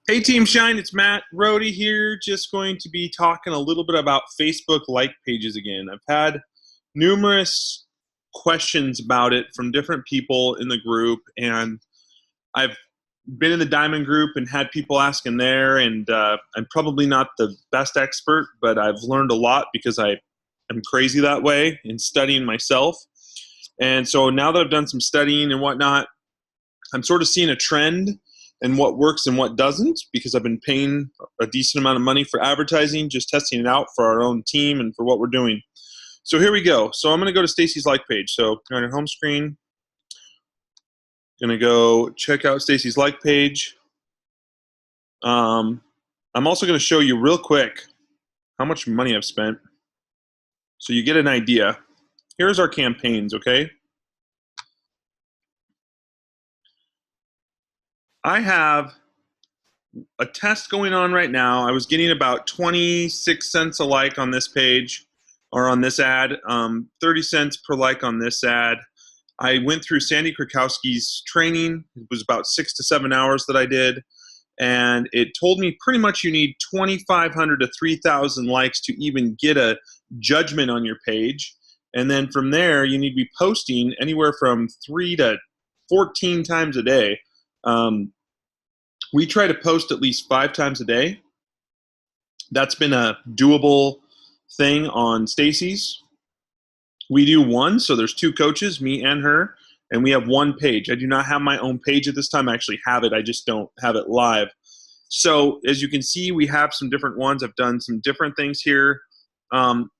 Hey Team Shine, it's Matt Rohde here. Just going to be talking a little bit about Facebook like pages again. I've had numerous questions about it from different people in the group, and I've been in the Diamond group and had people asking there, and I'm probably not the best expert, but I've learned a lot because I am crazy that way in studying myself. And so now that I've done some studying and whatnot, I'm sort of seeing a trend in what works and what doesn't because I've been paying a decent amount of money for advertising, just testing it out for our own team and for what we're doing. So here we go. So I'm going to go to Stacy's like page. So on your home screen, going to go check out Stacy's like page. I'm also going to show you real quick how much money I've spent so you get an idea. Here's our campaigns, okay? I have a test going on right now. I was getting about 26 cents a like on this page or on this ad, 30 cents per like on this ad. I went through Sandy Krakowski's training. It was about 6 to 7 hours that I did. And it told me pretty much you need 2,500 to 3,000 likes to even get a judgment on your page. And then from there, you need to be posting anywhere from 3 to 14 times a day. We try to post at least 5 times a day. That's been a doable thing on Stacy's. We do one, so there's 2 coaches, me and her, and we have 1 page. I do not have my own page at this time. I actually have it. I just don't have it live. So as you can see, we have some different ones. I've done some different things here. I've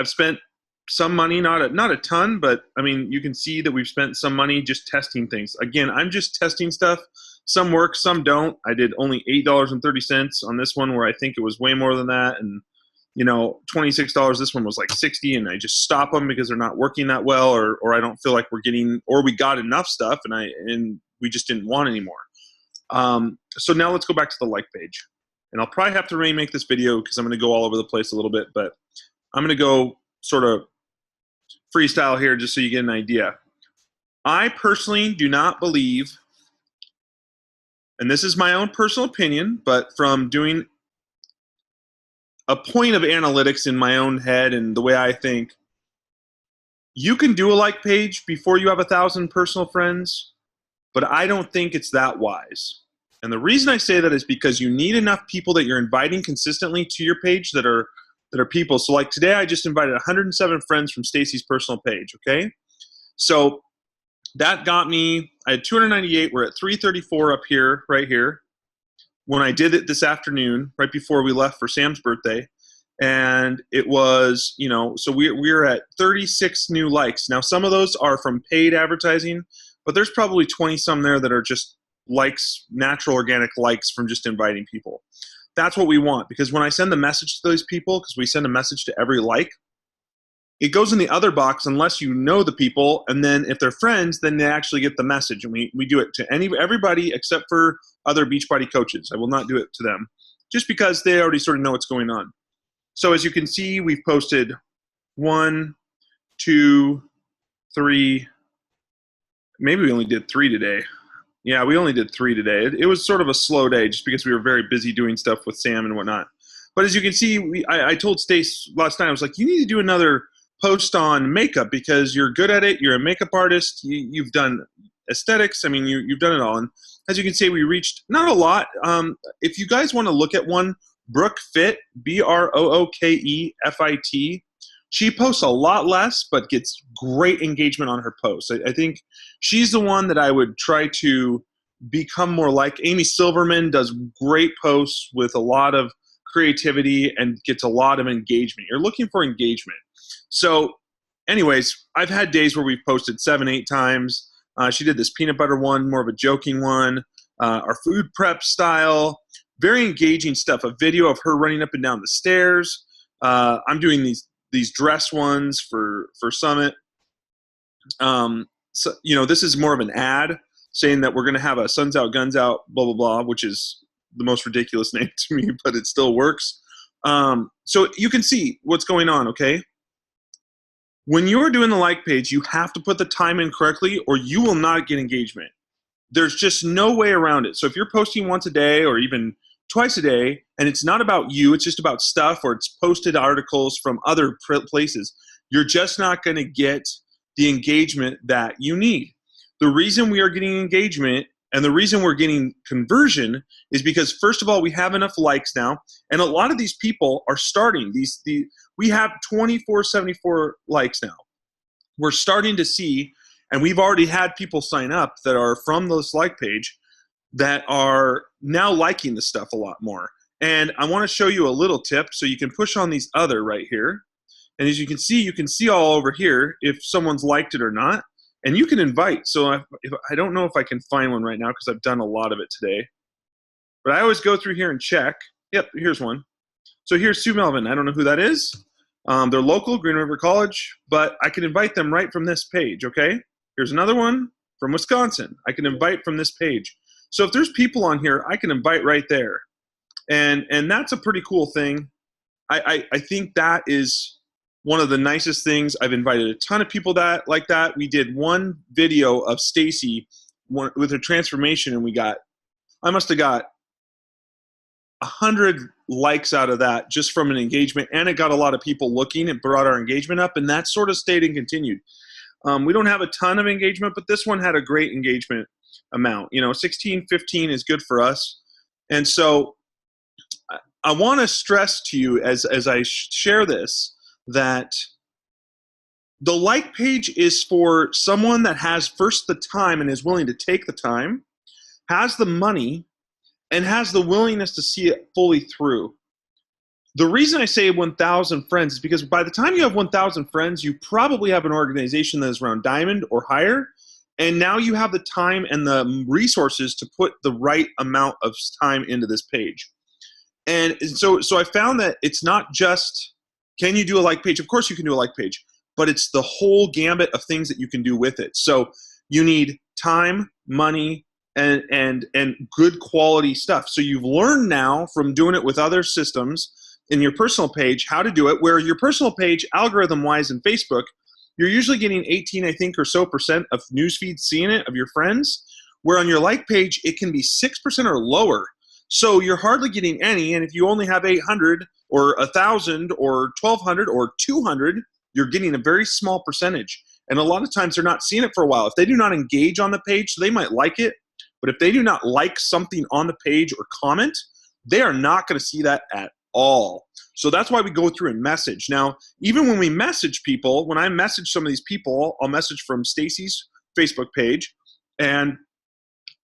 spent some money, not a ton, but I mean, you can see that we've spent some money just testing things. Again, I'm just testing stuff. Some work, some don't. I did only $8.30 on this one where I think it was way more than that. And, you know, $26, this one was like 60, and I just stop them because they're not working that well, or I don't feel like we're getting, or we got enough stuff and we just didn't want anymore. So now let's go back to the like page. And I'll probably have to remake this video because I'm going to go all over the place a little bit, but I'm going to go sort of freestyle here just so you get an idea. I personally do not believe, and this is my own personal opinion, but from doing a point of analytics in my own head and the way I think, you can do a like page before you have 1,000 personal friends, but I don't think it's that wise. And the reason I say that is because you need enough people that you're inviting consistently to your page that are people. So like today, I just invited 107 friends from Stacy's personal page, okay? So that got me, I had 298, we're at 334 up here, right here, when I did it this afternoon, right before we left for Sam's birthday. And it was, you know, so we're at 36 new likes. Now, some of those are from paid advertising, but there's probably 20 some there that are just likes, natural organic likes from just inviting people. That's what we want, because when I send the message to those people, because we send a message to every like, it goes in the other box unless you know the people, and then if they're friends, then they actually get the message, and we do it to everybody except for other Beachbody coaches. I will not do it to them, just because they already sort of know what's going on. So as you can see, we've posted 1, 2, 3, maybe we only did 3 today. Yeah, we only did 3 today. It was sort of a slow day just because we were very busy doing stuff with Sam and whatnot. But as you can see, I told Stace last night, I was like, you need to do another post on makeup because you're good at it. You're a makeup artist. You've done aesthetics. I mean, you've done it all. And as you can see, we reached not a lot. If you guys want to look at one, Brooke Fit, BROOKEFIT, she posts a lot less, but gets great engagement on her posts. I think she's the one that I would try to become more like. Amy Silverman does great posts with a lot of creativity and gets a lot of engagement. You're looking for engagement. So anyways, I've had days where we've posted 7, 8 times. She did this peanut butter one, more of a joking one. Our food prep style, very engaging stuff. A video of her running up and down the stairs. I'm doing these dress ones for Summit. So, you know, this is more of an ad saying that we're going to have a Suns Out, Guns Out, blah, blah, blah, which is the most ridiculous name to me, but it still works. So you can see what's going on, okay? When you're doing the like page, you have to put the time in correctly or you will not get engagement. There's just no way around it. So if you're posting once a day or even twice a day, and it's not about you, it's just about stuff, or it's posted articles from other places, you're just not going to get the engagement that you need. The reason we are getting engagement and the reason we're getting conversion is because, first of all, we have enough likes now, and a lot of these people are starting. We have 2474 likes now. We're starting to see, and we've already had people sign up that are from this like page that are now liking the stuff a lot more. And I want to show you a little tip. So you can push on these other right here. And as you can see all over here if someone's liked it or not. And you can invite. So I don't know if I can find one right now because I've done a lot of it today. But I always go through here and check. Yep, here's one. So here's Sue Melvin. I don't know who that is. They're local, Green River College, but I can invite them right from this page, okay? Here's another one from Wisconsin. I can invite from this page. So if there's people on here, I can invite right there. And that's a pretty cool thing. I think that is one of the nicest things. I've invited a ton of people like that. We did one video of Stacy with her transformation, and I must have got 100 likes out of that just from an engagement, and it got a lot of people looking. It brought our engagement up, and that sort of stayed and continued. We don't have a ton of engagement, but this one had a great engagement amount. 16, 15 is good for us. And so I want to stress to you as I share this that the like page is for someone that has first the time and is willing to take the time, has the money, and has the willingness to see it fully through. The reason I say 1,000 friends is because by the time you have 1,000 friends, you probably have an organization that is around diamond or higher, and now you have the time and the resources to put the right amount of time into this page. And so I found that it's not just, can you do a like page? Of course you can do a like page, but it's the whole gambit of things that you can do with it. So you need time, money, and good quality stuff. So you've learned now from doing it with other systems in your personal page how to do it, where your personal page, algorithm-wise in Facebook, you're usually getting 18, I think, or so % of newsfeed seeing it, of your friends, where on your like page, it can be 6% or lower. So you're hardly getting any, and if you only have 800 or 1,000 or 1,200 or 200, you're getting a very small percentage. And a lot of times they're not seeing it for a while. If they do not engage on the page, so they might like it, but if they do not like something on the page or comment, they are not going to see that at all. So that's why we go through and message. Now, even when we message people, when I message some of these people, I'll message from Stacy's Facebook page, and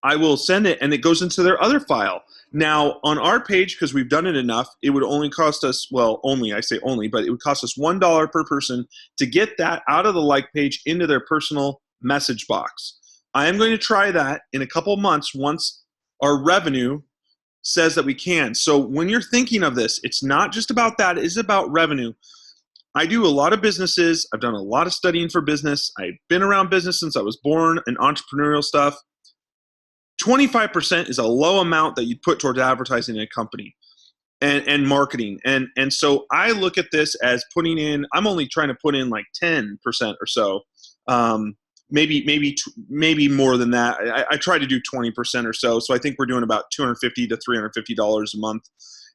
I will send it, and it goes into their other file. Now, on our page, because we've done it enough, it would only cost us, well, only, I say only, but it would cost us $1 per person to get that out of the like page into their personal message box. I am going to try that in a couple months once our revenue says that we can. So when you're thinking of this, it's not just about that, it is about revenue. I do a lot of businesses. I've done a lot of studying for business. I've been around business since I was born and entrepreneurial stuff. 25% is a low amount that you put towards advertising in a company and marketing. And so I look at this as putting in, I'm only trying to put in like 10% or so. Maybe more than that. I try to do 20% or so. So I think we're doing about $250 to $350 a month.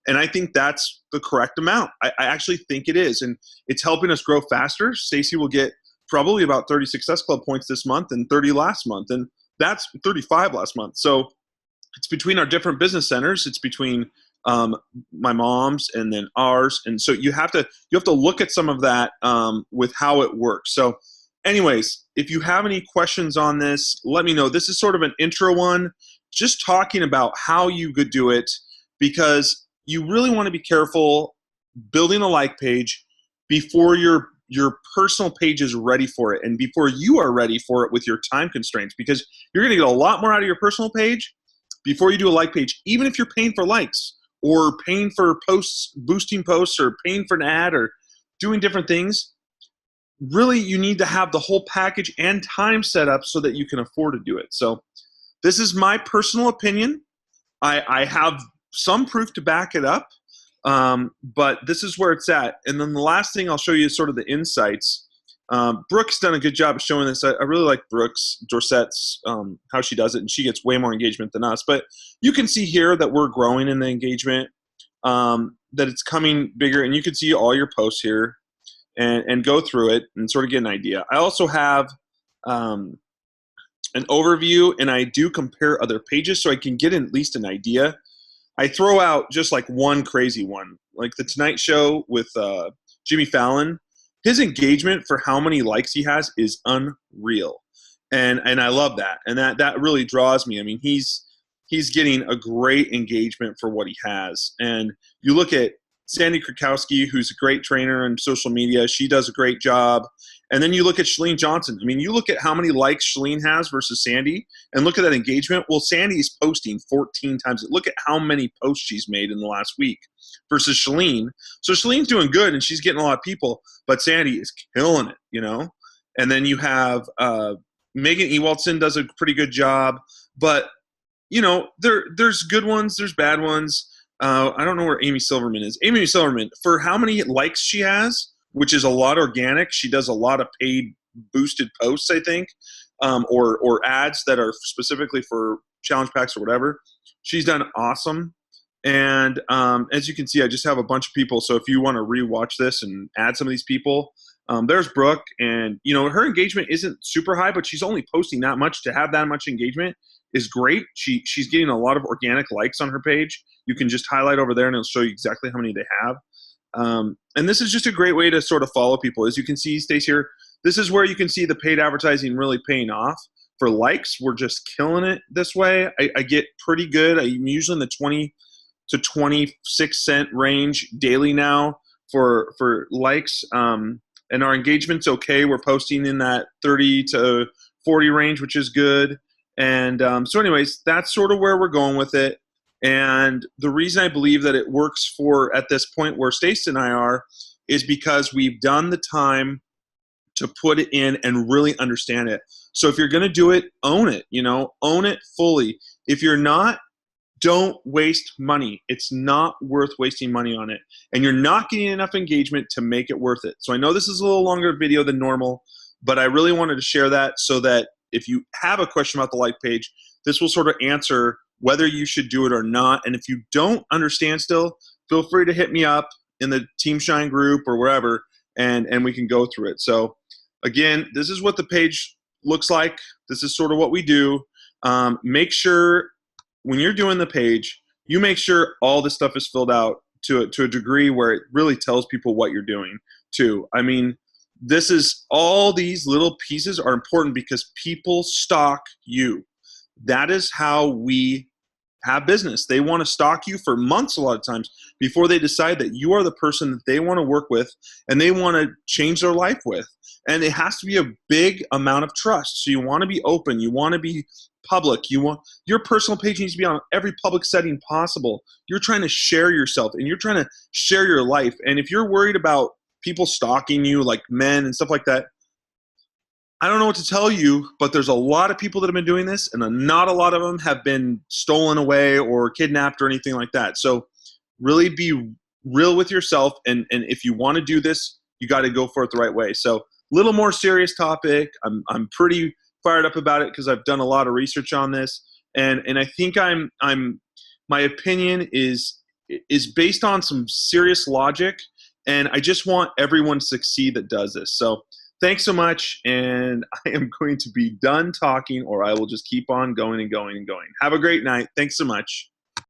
And I think that's the correct amount. I actually think it is. And it's helping us grow faster. Stacy will get probably about 30 Success Club points this month and 30 last month. And that's 35 last month. So it's between our different business centers. It's between my mom's and then ours. And so you have to look at some of that with how it works. So anyways, if you have any questions on this, let me know. This is sort of an intro one, just talking about how you could do it, because you really want to be careful building a like page before your personal page is ready for it and before you are ready for it with your time constraints, because you're going to get a lot more out of your personal page before you do a like page, even if you're paying for likes or paying for posts, boosting posts, or paying for an ad or doing different things. Really, you need to have the whole package and time set up so that you can afford to do it. So this is my personal opinion. I have some proof to back it up, but this is where it's at. And then the last thing I'll show you is sort of the insights. Brooke's done a good job of showing this. I really like Brooks Dorsett's how she does it, and she gets way more engagement than us. But you can see here that we're growing in the engagement, that it's coming bigger, and you can see all your posts here and go through it and sort of get an idea. I also have an overview, and I do compare other pages so I can get at least an idea. I throw out just like one crazy one, like the Tonight Show with Jimmy Fallon. His engagement for how many likes he has is unreal, and I love that, and that really draws me. I mean, he's getting a great engagement for what he has. And you look at Sandy Krakowski, who's a great trainer on social media. She does a great job. And then you look at Chalene Johnson. I mean, you look at how many likes Chalene has versus Sandy, and look at that engagement. Well, Sandy's posting 14 times. Look at how many posts she's made in the last week versus Chalene. So Shalene's doing good, and she's getting a lot of people, but Sandy is killing it, you know? And then you have Megan Ewaldson does a pretty good job, but you know, there's good ones, there's bad ones. I don't know where Amy Silverman is. Amy Silverman, for how many likes she has, which is a lot organic, she does a lot of paid boosted posts, I think, or ads that are specifically for challenge packs or whatever. She's done awesome. And as you can see, I just have a bunch of people. So if you want to rewatch this and add some of these people, there's Brooke. And, you know, her engagement isn't super high, but she's only posting that much. To have that much engagement is great. She's getting a lot of organic likes on her page. You can just highlight over there and it'll show you exactly how many they have. And this is just a great way to sort of follow people. As you can see, Stace here, this is where you can see the paid advertising really paying off. For likes, we're just killing it this way. I get pretty good. I'm usually in the 20 to 26 cent range daily now for likes. And our engagement's okay. We're posting in that 30 to 40 range, which is good. And so anyways, that's sort of where we're going with it. And the reason I believe that it works for at this point where Stacey and I are is because we've done the time to put it in and really understand it. So if you're going to do it, own it, you know, own it fully. If you're not, don't waste money. It's not worth wasting money on it. And you're not getting enough engagement to make it worth it. So I know this is a little longer video than normal, but I really wanted to share that so that if you have a question about the like page, this will sort of answer whether you should do it or not. And if you don't understand still, feel free to hit me up in the Team Shine group or wherever, and we can go through it. So again, this is what the page looks like. This is sort of what we do. Make sure when you're doing the page, you make sure all the stuff is filled out to a degree where it really tells people what you're doing too. I mean, this is all these little pieces are important because people stalk you. That is how we have business. They want to stalk you for months a lot of times before they decide that you are the person that they want to work with and they want to change their life with. And it has to be a big amount of trust. So you want to be open. You want to be public. You want your personal page needs to be on every public setting possible. You're trying to share yourself and you're trying to share your life. And if you're worried about people stalking you like men and stuff like that, I don't know what to tell you, but there's a lot of people that have been doing this, and not a lot of them have been stolen away or kidnapped or anything like that. So really be real with yourself, and if you want to do this, you got to go for it the right way. So little more serious topic. I'm pretty fired up about it because I've done a lot of research on this, and I think my opinion is based on some serious logic, and I just want everyone to succeed that does this. So thanks so much, and I am going to be done talking, or I will just keep on going and going and going. Have a great night. Thanks so much.